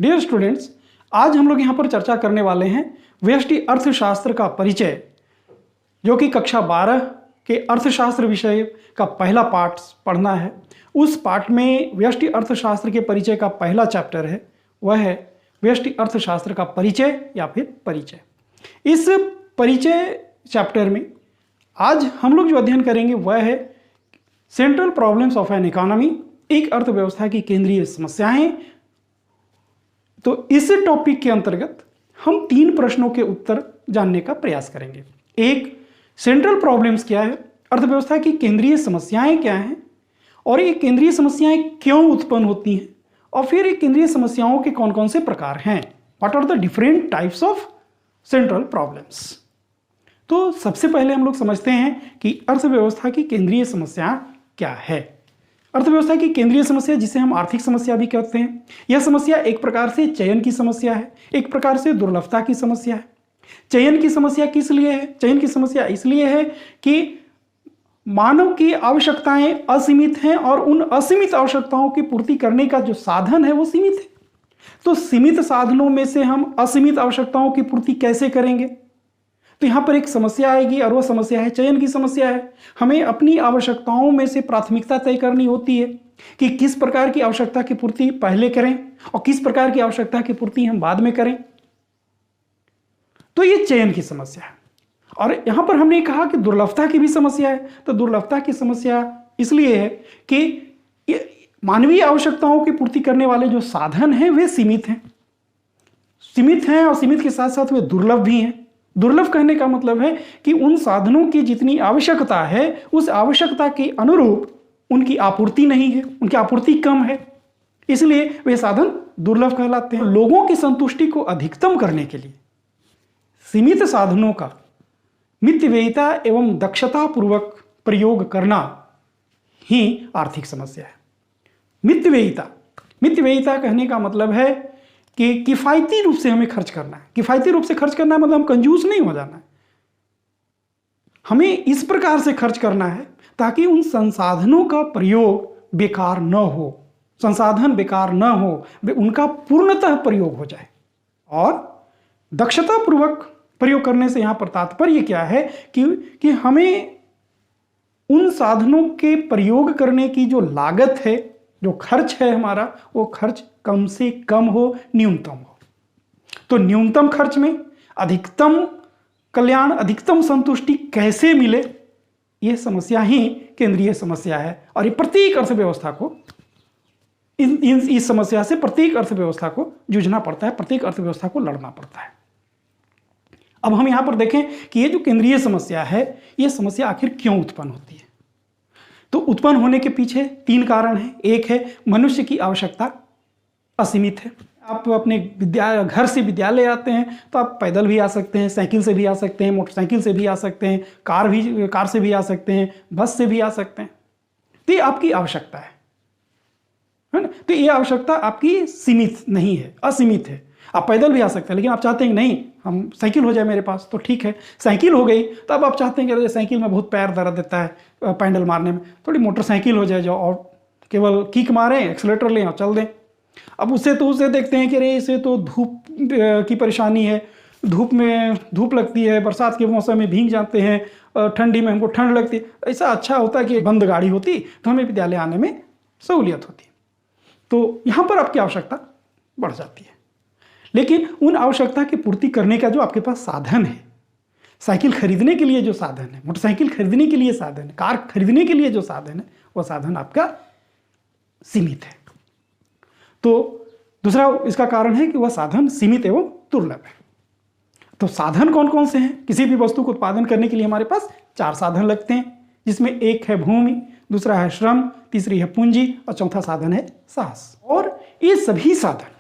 Dear students, आज हम लोग यहाँ पर चर्चा करने वाले हैं व्यष्टि अर्थशास्त्र का परिचय, जो कि कक्षा 12 के अर्थशास्त्र विषय का पहला पाठ पढ़ना है। उस पाठ में व्यष्टि अर्थशास्त्र के परिचय का पहला चैप्टर है, वह है व्यष्टि अर्थशास्त्र का परिचय या फिर परिचय। इस परिचय चैप्टर में आज हम लोग जो अध्ययन करेंगे वह है central problems of an economy, एक अर्थव्यवस्था की केंद्रीय समस्याएं। तो इस टॉपिक के अंतर्गत हम 3 प्रश्नों के उत्तर जानने का प्रयास करेंगे। एक, सेंट्रल प्रॉब्लम्स क्या है, अर्थव्यवस्था की केंद्रीय समस्याएं क्या हैं और ये केंद्रीय समस्याएं क्यों उत्पन्न होती हैं, और फिर ये केंद्रीय समस्याओं के कौन कौन से प्रकार हैं, what are the different types of central problems. तो सबसे पहले हम लोग समझते हैं कि अर्थव्यवस्था की केंद्रीय समस्या क्या है। अर्थव्यवस्था की केंद्रीय समस्या, जिसे हम आर्थिक समस्या भी कहते हैं, यह समस्या एक प्रकार से चयन की समस्या है, एक प्रकार से दुर्लभता की समस्या है। चयन की समस्या किस लिए है? चयन की समस्या इसलिए है कि मानव की आवश्यकताएं असीमित हैं और उन असीमित आवश्यकताओं की पूर्ति करने का जो साधन है वो सीमित है। तो सीमित साधनों में से हम असीमित आवश्यकताओं की पूर्ति कैसे करेंगे? तो यहां पर एक समस्या आएगी और वह समस्या है चयन की समस्या है। हमें अपनी आवश्यकताओं में से प्राथमिकता तय करनी होती है कि किस प्रकार की आवश्यकता की पूर्ति पहले करें और किस प्रकार की आवश्यकता की पूर्ति हम बाद में करें। तो ये चयन की समस्या है। और यहां पर हमने कहा कि दुर्लभता की भी समस्या है। तो दुर्लभता की समस्या इसलिए है कि मानवीय आवश्यकताओं की पूर्ति करने वाले जो साधन हैं वे सीमित हैं और सीमित के साथ साथ वे दुर्लभ भी हैं। दुर्लभ कहने का मतलब है कि उन साधनों की जितनी आवश्यकता है उस आवश्यकता के अनुरूप उनकी आपूर्ति नहीं है, उनकी आपूर्ति कम है, इसलिए वे साधन दुर्लभ कहलाते हैं। लोगों की संतुष्टि को अधिकतम करने के लिए सीमित साधनों का मितव्ययिता एवं दक्षता पूर्वक प्रयोग करना ही आर्थिक समस्या है। मितव्ययिता कहने का मतलब है कि किफायती रूप से हमें खर्च करना है। किफायती रूप से खर्च करना है मतलब हम कंजूस नहीं हो जाना है। हमें इस प्रकार से खर्च करना है ताकि उन संसाधनों का प्रयोग बेकार न हो, संसाधन बेकार न हो, उनका पूर्णतः प्रयोग हो जाए। और दक्षतापूर्वक प्रयोग करने से यहां पर तात्पर्य क्या है कि हमें उन साधनों के प्रयोग करने की जो लागत है, जो खर्च है हमारा, वो खर्च कम से कम हो, न्यूनतम हो। तो न्यूनतम खर्च में अधिकतम कल्याण, अधिकतम संतुष्टि कैसे मिले, यह समस्या ही केंद्रीय समस्या है। और ये प्रत्येक अर्थव्यवस्था को इस समस्या से प्रत्येक अर्थव्यवस्था को जूझना पड़ता है, प्रत्येक अर्थव्यवस्था को लड़ना पड़ता है। अब हम यहां पर देखें कि ये जो केंद्रीय समस्या है, यह समस्या आखिर क्यों उत्पन्न होती है। तो उत्पन्न होने के पीछे 3 कारण हैं। एक है मनुष्य की आवश्यकता असीमित है। आप अपने घर से विद्यालय आते हैं तो आप पैदल भी आ सकते हैं, साइकिल से भी आ सकते हैं, मोटरसाइकिल से भी आ सकते हैं, कार से भी आ सकते हैं, बस से भी आ सकते हैं। तो ये आपकी आवश्यकता है ना। तो ये आवश्यकता आपकी सीमित नहीं है, असीमित है। आप पैदल भी आ सकते हैं, लेकिन आप चाहते हैं नहीं हम साइकिल हो जाए मेरे पास, तो ठीक है साइकिल हो गई। तो अब आप चाहते हैं कि साइकिल में बहुत पैर दर्द देता है पैडल मारने में, थोड़ी मोटरसाइकिल हो जाए जो और केवल किक मारें, एक्सीलरेटर लें और चल दें। अब उसे देखते हैं कि अरे इसे तो धूप की परेशानी है, धूप लगती है, बरसात के मौसम में भीग जाते हैं, ठंडी में हमको ठंड लगती है। ऐसा अच्छा होता है कि बंद गाड़ी होती तो हमें विद्यालय आने में सहूलियत होती। तो यहाँ पर आपकी आवश्यकता बढ़ जाती है। लेकिन उन आवश्यकता की पूर्ति करने का जो आपके पास साधन है, साइकिल खरीदने के लिए जो साधन है, मोटरसाइकिल खरीदने के लिए साधन है, कार खरीदने के लिए जो साधन है, वह साधन आपका सीमित है। तो दूसरा इसका कारण है कि वह साधन सीमित एवं दुर्लभ है। तो साधन कौन कौन से हैं? किसी भी वस्तु को उत्पादन करने के लिए हमारे पास 4 साधन लगते हैं, जिसमें एक है भूमि, दूसरा है श्रम, तीसरी है पूंजी और चौथा साधन है साहस। और ये सभी साधन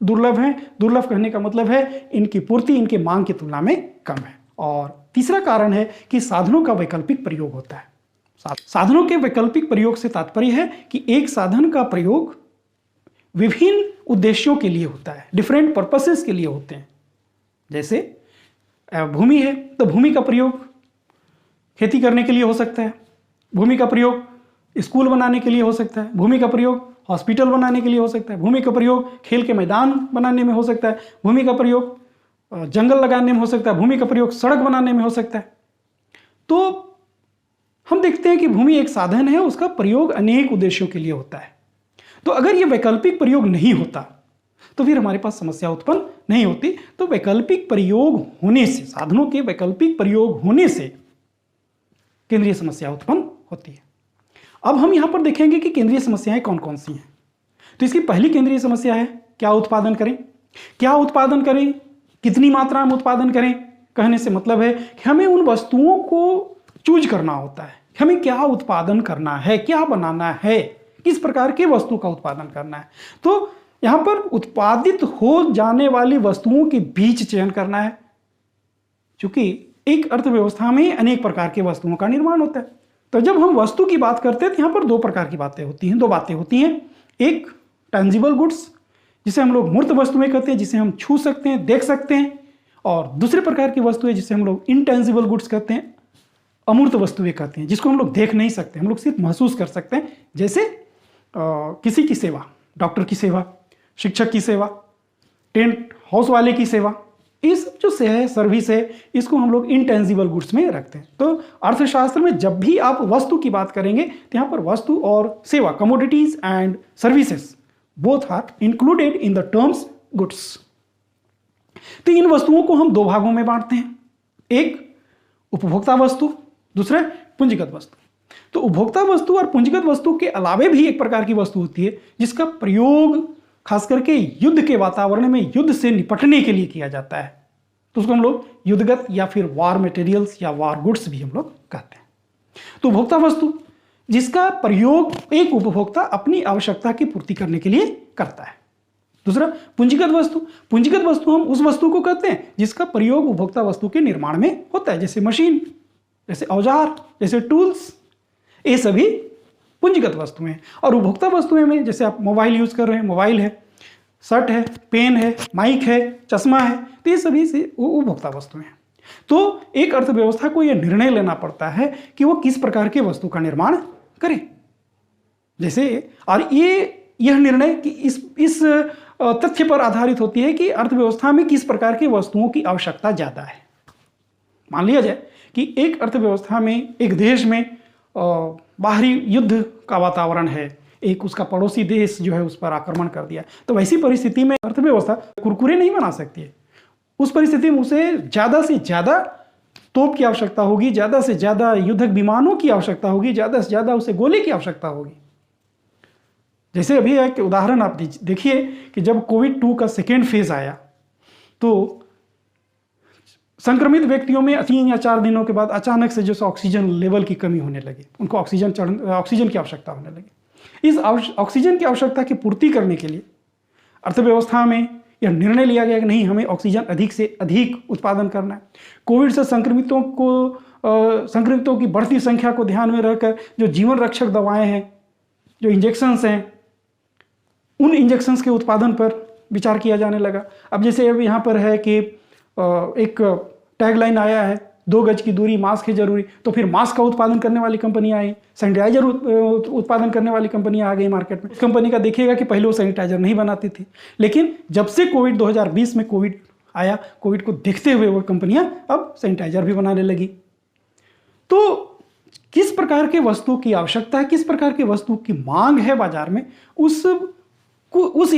दुर्लभ हैं। दुर्लभ कहने का मतलब है इनकी पूर्ति इनकी मांग की तुलना में कम है। और तीसरा कारण है कि साधनों का वैकल्पिक प्रयोग होता है। साधनों के वैकल्पिक प्रयोग से तात्पर्य है कि एक साधन का प्रयोग विभिन्न उद्देश्यों के लिए होता है, डिफरेंट पर्पसेस के लिए होते हैं। जैसे भूमि है तो भूमि का प्रयोग खेती करने के लिए हो सकता है, भूमि का प्रयोग स्कूल बनाने के लिए हो सकता है, भूमि का प्रयोग हॉस्पिटल बनाने के लिए हो सकता है, भूमि का प्रयोग खेल के मैदान बनाने में हो सकता है, भूमि का प्रयोग जंगल लगाने में हो सकता है, भूमि का प्रयोग सड़क बनाने में हो सकता है। तो हम देखते हैं कि भूमि एक साधन है, उसका प्रयोग अनेक उद्देश्यों के लिए होता है। तो अगर ये वैकल्पिक प्रयोग नहीं होता तो फिर हमारे पास समस्या उत्पन्न नहीं होती। तो वैकल्पिक प्रयोग होने से, साधनों के वैकल्पिक प्रयोग होने से केंद्रीय समस्या उत्पन्न होती है। अब हम यहां पर देखेंगे कि केंद्रीय समस्याएं कौन कौन सी हैं। तो इसकी पहली केंद्रीय समस्या है क्या उत्पादन करें। क्या उत्पादन करें, कितनी मात्रा में उत्पादन करें। कहने से मतलब है कि हमें उन वस्तुओं को चूज करना होता है, हमें क्या उत्पादन करना है, क्या बनाना है, किस प्रकार के वस्तु का उत्पादन करना है। तो यहां पर उत्पादित हो जाने वाली वस्तुओं के बीच चयन करना है, क्योंकि एक अर्थव्यवस्था में अनेक प्रकार के वस्तुओं का निर्माण होता है। तो जब हम वस्तु की बात करते हैं तो यहां पर दो प्रकार की बातें होती हैं, दो बातें होती हैं। एक टेंजिबल गुड्स, जिसे हम लोग मूर्त वस्तुएं कहते हैं, जिसे हम छू सकते हैं, देख सकते हैं, और दूसरे प्रकार की वस्तुएं जिसे हम लोग इनटेंजिबल गुड्स कहते हैं, अमूर्त वस्तुएं कहते हैं, जिसको हम लोग देख नहीं सकते, हम लोग सिर्फ महसूस कर सकते हैं। जैसे किसी की सेवा, डॉक्टर की सेवा, शिक्षक की सेवा, टेंट हाउस वाले की सेवा, ये सब जो है सर्विस है, इसको हम लोग इनटेंजिबल गुड्स में रखते हैं। तो अर्थशास्त्र में जब भी आप वस्तु की बात करेंगे तो यहाँ पर वस्तु और सेवा, commodities and services, both are included in the terms goods. तो इन वस्तुओं को हम दो भागों में बांटते हैं, एक उपभोक्ता वस्तु, दूसरा पूंजीगत वस्तु। तो उपभोक्ता वस्तु और पूंजीगत वस्तु के अलावे भी एक प्रकार की वस्तु होती है जिसका प्रयोग खास करके युद्ध के वातावरण में युद्ध से निपटने के लिए किया जाता है। तो उसको हम लोग युद्धगत या फिर वार मटेरियल्स या वार गुड्स भी हम लोग कहते हैं। तो उपभोक्ता वस्तु जिसका प्रयोग एक उपभोक्ता अपनी आवश्यकता की पूर्ति करने के लिए करता है। दूसरा पूंजीगत वस्तु, पूंजीगत वस्तु हम उस वस्तु को कहते हैं जिसका प्रयोग उपभोक्ता वस्तु के निर्माण में होता है, जैसे मशीन, जैसे औजार, जैसे टूल्स, ये सभी पूंजीगत वस्तुएं। और उपभोक्ता वस्तुएं में जैसे आप मोबाइल यूज कर रहे हैं, मोबाइल है, शर्ट है, पेन है, माइक है, चश्मा है, तो ये सभी से उपभोक्ता वस्तुएं हैं। तो एक अर्थव्यवस्था को यह निर्णय लेना पड़ता है कि वो किस प्रकार के वस्तु का निर्माण करे। जैसे और यह निर्णय कि इस तथ्य पर आधारित होती है कि अर्थव्यवस्था में किस प्रकार की वस्तुओं की आवश्यकता ज्यादा है। मान लिया जाए कि एक अर्थव्यवस्था में, एक देश में बाहरी युद्ध का वातावरण है, एक उसका पड़ोसी देश जो है उस पर आक्रमण कर दिया, तो वैसी परिस्थिति में अर्थव्यवस्था कुरकुरे नहीं बना सकती है। उस परिस्थिति में उसे ज़्यादा से ज़्यादा तोप की आवश्यकता होगी, ज़्यादा से ज़्यादा युद्धक विमानों की आवश्यकता होगी, ज़्यादा से ज़्यादा उसे गोले की आवश्यकता होगी। जैसे अभी एक उदाहरण आप देखिए कि जब कोविड-2 का सेकेंड फेज आया तो संक्रमित व्यक्तियों में 3 या 4 दिनों के बाद अचानक से जो ऑक्सीजन लेवल की कमी होने लगी, उनको ऑक्सीजन की आवश्यकता होने लगी। इस ऑक्सीजन की आवश्यकता की पूर्ति करने के लिए अर्थव्यवस्था में यह निर्णय लिया गया कि नहीं, हमें ऑक्सीजन अधिक से अधिक उत्पादन करना है। कोविड से संक्रमितों की बढ़ती संख्या को ध्यान में रखकर जो जीवन रक्षक दवाएं हैं, जो इंजेक्शंस हैं, उन इंजेक्शंस के उत्पादन पर विचार किया जाने लगा। अब जैसे अब यहाँ पर है कि एक टैगलाइन आया है, 2 गज की दूरी, मास्क है जरूरी, तो फिर मास्क का उत्पादन करने वाली कंपनी आई, सैनिटाइजर उत्पादन करने वाली कंपनी आ गई मार्केट में। इस कंपनी का देखिएगा कि पहले वो सैनिटाइजर नहीं बनाती थी, लेकिन जब से कोविड 2020 में कोविड आया, कोविड को देखते हुए वो कंपनियां अब सैनिटाइजर भी बनाने लगी। तो किस प्रकार के वस्तु की आवश्यकता है, किस प्रकार के वस्तु की मांग है बाजार में, उस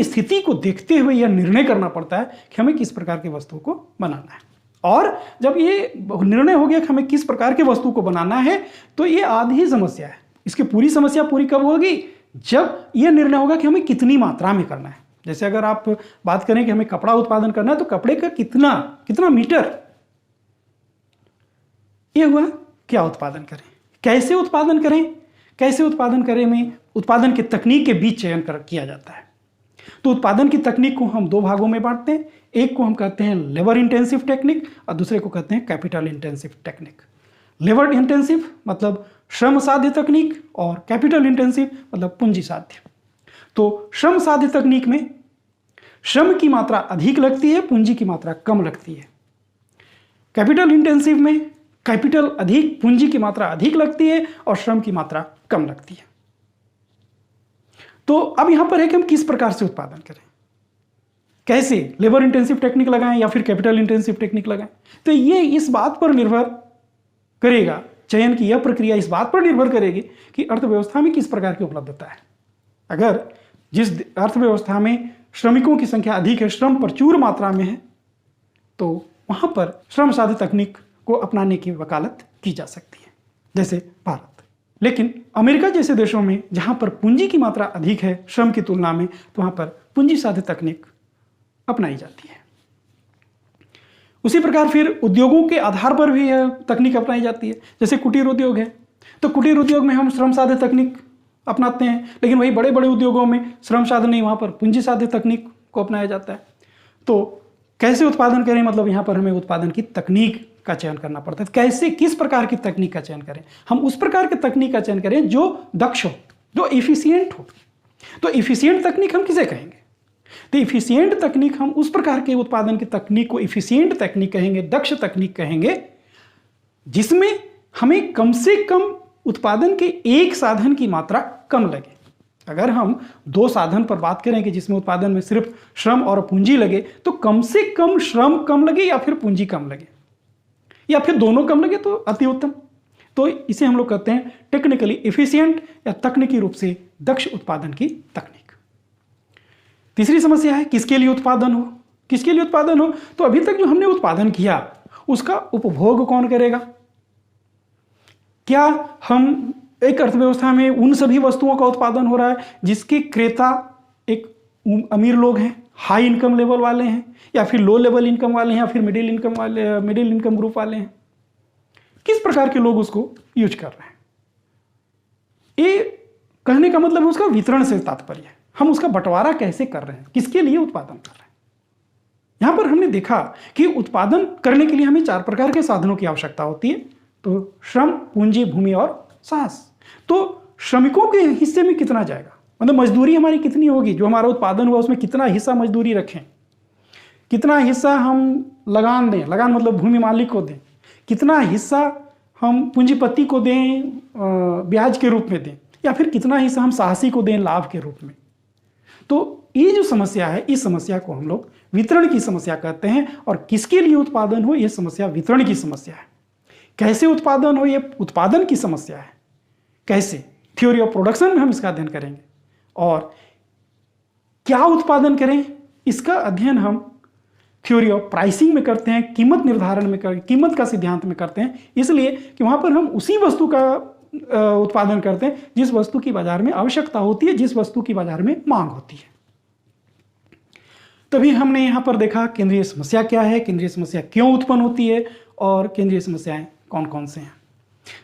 स्थिति को देखते हुए यह निर्णय करना पड़ता है कि हमें किस प्रकार की वस्तु को बनाना है। और जब ये निर्णय हो गया कि हमें किस प्रकार के वस्तु को बनाना है, तो ये आधी समस्या है। इसकी पूरी समस्या पूरी कब होगी, जब यह निर्णय होगा कि हमें कितनी मात्रा में करना है। जैसे अगर आप बात करें कि हमें कपड़ा उत्पादन करना है, तो कपड़े का कितना मीटर, ये हुआ क्या उत्पादन करें, कैसे उत्पादन करें, कैसे उत्पादन करें में उत्पादन की तकनीक के बीच चयन किया जाता है। तो उत्पादन की तकनीक को हम 2 भागों में बांटते हैं। एक को हम कहते हैं लेबर इंटेंसिव टेक्निक और दूसरे को कहते हैं capital intensive technique. Labour intensive मतलब श्रम साध्य तकनीक और कैपिटल इंटेंसिव मतलब पूंजी साध्य। तो श्रम साध्य तकनीक में श्रम की मात्रा अधिक लगती है, पूंजी की मात्रा कम लगती है। कैपिटल इंटेंसिव में कैपिटल अधिक, पूंजी की मात्रा अधिक लगती है और श्रम की मात्रा कम लगती है। तो अब यहां पर है कि हम किस प्रकार से उत्पादन करें, कैसे, लेबर इंटेंसिव टेक्निक लगाएं या फिर कैपिटल इंटेंसिव टेक्निक लगाएं। तो ये इस बात पर निर्भर करेगा, चयन की यह प्रक्रिया इस बात पर निर्भर करेगी कि अर्थव्यवस्था में किस प्रकार की उपलब्धता है। अगर जिस अर्थव्यवस्था में श्रमिकों की संख्या अधिक है, श्रम प्रचुर मात्रा में है, तो वहां पर श्रम साध्य तकनीक को अपनाने की वकालत की जा सकती है, जैसे भारत। लेकिन अमेरिका जैसे देशों में जहां पर पूंजी की मात्रा अधिक है श्रम की तुलना में, तो वहां पर पूंजी साध्य तकनीक अपनाई जाती है। उसी प्रकार फिर उद्योगों के आधार पर भी यह तकनीक अपनाई जाती है। जैसे कुटीर उद्योग है, तो कुटीर उद्योग में हम श्रम साध्य तकनीक अपनाते हैं, लेकिन वही बड़े बड़े उद्योगों में श्रम साध्य नहीं, वहाँ पर पूंजी साध्य तकनीक को अपनाया जाता है। तो कैसे उत्पादन करें, मतलब यहाँ पर हमें उत्पादन की तकनीक का चयन करना पड़ता है। कैसे, किस प्रकार की तकनीक का चयन करें, हम उस प्रकार की तकनीक का चयन करें जो दक्ष हो, जो इफिशियंट हो। तो इफिशियंट तकनीक हम किसे कहेंगे? तो इफिशियंट तकनीक, हम उस प्रकार के उत्पादन की तकनीक को इफिशियंट तकनीक कहेंगे, दक्ष तकनीक कहेंगे, जिसमें हमें कम से कम उत्पादन के एक साधन की मात्रा कम लगे। अगर हम दो साधन पर बात करें कि जिसमें उत्पादन में सिर्फ श्रम और पूंजी लगे, तो कम से कम श्रम कम लगे या फिर पूंजी कम लगे या फिर दोनों कम लगे तो अति उत्तम। तो इसे हम लोग कहते हैं टेक्निकली इफिशियंट या तकनीकी रूप से दक्ष उत्पादन की तकनीक। तीसरी समस्या है किसके लिए उत्पादन हो। किसके लिए उत्पादन हो, तो अभी तक जो हमने उत्पादन किया उसका उपभोग कौन करेगा। क्या हम एक अर्थव्यवस्था में उन सभी वस्तुओं का उत्पादन हो रहा है जिसके क्रेता एक अमीर लोग हैं, हाई इनकम लेवल वाले हैं, या फिर लो लेवल इनकम वाले हैं, या फिर मिडिल इनकम ग्रुप वाले हैं। किस प्रकार के लोग उसको यूज कर रहे हैं, ये कहने का मतलब है उसका वितरण से तात्पर्य है। हम उसका बंटवारा कैसे कर रहे हैं, किसके लिए उत्पादन कर रहे हैं। यहां पर हमने देखा कि उत्पादन करने के लिए हमें 4 प्रकार के साधनों की आवश्यकता होती है, तो श्रम, पूंजी, भूमि और साहस। तो श्रमिकों के हिस्से में कितना जाएगा, मतलब मजदूरी हमारी कितनी होगी, जो हमारा उत्पादन हुआ उसमें कितना हिस्सा मजदूरी रखें, कितना हिस्सा हम लगान दें, लगान मतलब भूमि मालिक को दें, कितना हिस्सा हम पूंजीपति को दें ब्याज के रूप में दें, या फिर कितना हिस्सा हम साहसी को दें लाभ के रूप में। तो ये जो समस्या है, इस समस्या को हम लोग वितरण की समस्या कहते हैं। और किसके लिए उत्पादन हो, यह समस्या वितरण की समस्या है। कैसे उत्पादन हो, यह उत्पादन की समस्या है। कैसे, थ्योरी ऑफ प्रोडक्शन में हम इसका अध्ययन करेंगे। और क्या उत्पादन करें, इसका अध्ययन हम थ्योरी ऑफ प्राइसिंग में करते हैं, कीमत निर्धारण में कीमत का सिद्धांत में करते हैं, इसलिए कि वहां पर हम उसी वस्तु का उत्पादन करते हैं जिस वस्तु की बाजार में आवश्यकता होती है, जिस वस्तु की बाजार में मांग होती है। तभी हमने यहां पर देखा केंद्रीय समस्या क्या है, केंद्रीय समस्या क्यों उत्पन्न होती है और केंद्रीय समस्याएं कौन कौन से हैं।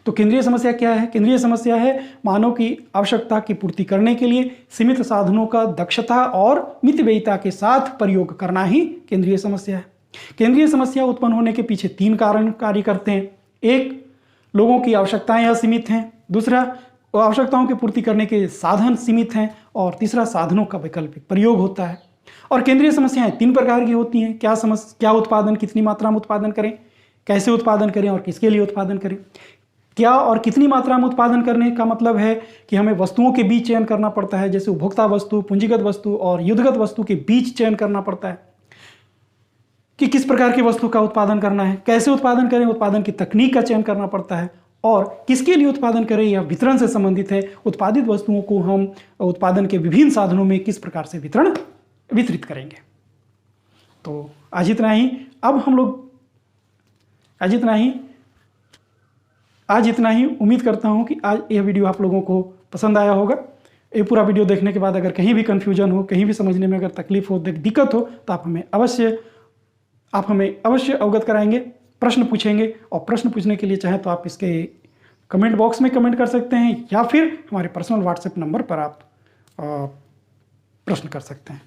तो केंद्रीय समस्या क्या है? केंद्रीय समस्या है मानव की आवश्यकता की पूर्ति करने के लिए सीमित साधनों का दक्षता और मितव्ययिता के साथ प्रयोग करना ही केंद्रीय समस्या है। केंद्रीय समस्या उत्पन्न होने के पीछे 3 कारण कार्य करते हैं। एक, लोगों की आवश्यकताएं असीमित हैं। दूसरा, आवश्यकताओं की पूर्ति करने के साधन सीमित हैं। और तीसरा, साधनों का वैकल्पिक प्रयोग होता है। और केंद्रीय समस्याएं 3 प्रकार की होती हैं। क्या उत्पादन कितनी मात्रा में उत्पादन करें, कैसे उत्पादन करें और किसके लिए उत्पादन करें। क्या और कितनी मात्रा में उत्पादन करने का मतलब है कि हमें वस्तुओं के बीच चयन करना पड़ता है, जैसे उपभोक्ता वस्तु, पूंजीगत वस्तु और युद्धगत वस्तु के बीच चयन करना पड़ता है कि किस प्रकार की वस्तु का उत्पादन करना है। कैसे उत्पादन करें, उत्पादन की तकनीक का चयन करना पड़ता है। और किसके लिए उत्पादन करें, यह वितरण से संबंधित है। उत्पादित वस्तुओं को हम उत्पादन के विभिन्न साधनों में किस प्रकार से वितरित करेंगे। तो आज इतना ही। अब हम लोग आज इतना ही। उम्मीद करता हूं कि आज यह वीडियो आप लोगों को पसंद आया होगा। ये पूरा वीडियो देखने के बाद अगर कहीं भी कन्फ्यूजन हो, कहीं भी समझने में अगर तकलीफ हो, दिक्कत हो, तो आप हमें अवश्य अवगत कराएंगे, प्रश्न पूछेंगे। और प्रश्न पूछने के लिए चाहें तो आप इसके कमेंट बॉक्स में कमेंट कर सकते हैं, या फिर हमारे पर्सनल व्हाट्सएप नंबर पर आप प्रश्न कर सकते हैं।